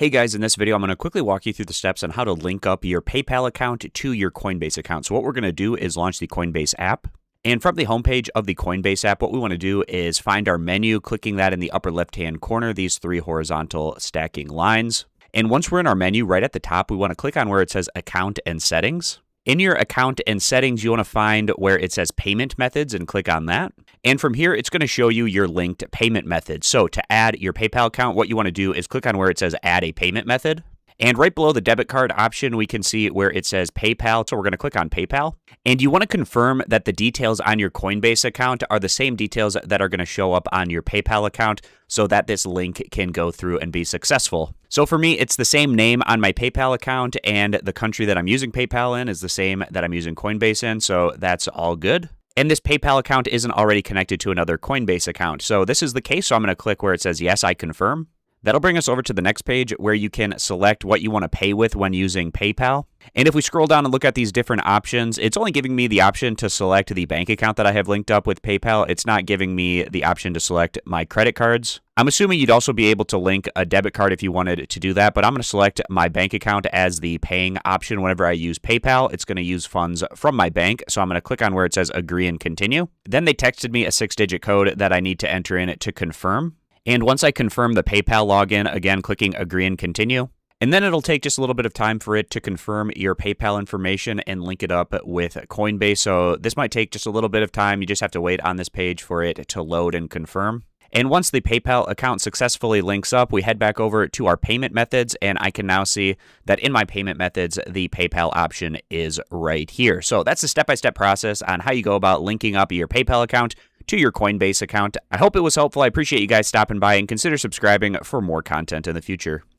Hey guys, in this video, I'm going to quickly walk you through the steps on how to link up your PayPal account to your Coinbase account. So what we're going to do is launch the Coinbase app. And from the homepage of the Coinbase app, what we want to do is find our menu, clicking that in the upper left-hand corner, these three horizontal stacking lines. And once we're in our menu, right at the top, we want to click on where it says Account and Settings. In your account and settings, you want to find where it says Payment Methods and click on that. And from here, it's going to show you your linked payment method. So to add your PayPal account, what you want to do is click on where it says Add a Payment Method. And right below the debit card option, we can see where it says PayPal. So we're going to click on PayPal. And you want to confirm that the details on your Coinbase account are the same details that are going to show up on your PayPal account so that this link can go through and be successful. So for me, it's the same name on my PayPal account, and the country that I'm using PayPal in is the same that I'm using Coinbase in. So that's all good. And this PayPal account isn't already connected to another Coinbase account. So this is the case. So I'm going to click where it says, yes, I confirm. That'll bring us over to the next page where you can select what you want to pay with when using PayPal. And if we scroll down and look at these different options, it's only giving me the option to select the bank account that I have linked up with PayPal. It's not giving me the option to select my credit cards. I'm assuming you'd also be able to link a debit card if you wanted to do that, but I'm going to select my bank account as the paying option whenever I use PayPal. It's going to use funds from my bank, so I'm going to click on where it says Agree and Continue. Then they texted me a 6-digit code that I need to enter in to confirm. And once I confirm the PayPal login, again, clicking Agree and Continue. And then it'll take just a little bit of time for it to confirm your PayPal information and link it up with Coinbase. So this might take just a little bit of time. You just have to wait on this page for it to load and confirm. And once the PayPal account successfully links up, we head back over to our payment methods, and I can now see that in my payment methods, the PayPal option is right here. So that's the step-by-step process on how you go about linking up your PayPal account to your Coinbase account. I hope it was helpful. I appreciate you guys stopping by, and consider subscribing for more content in the future.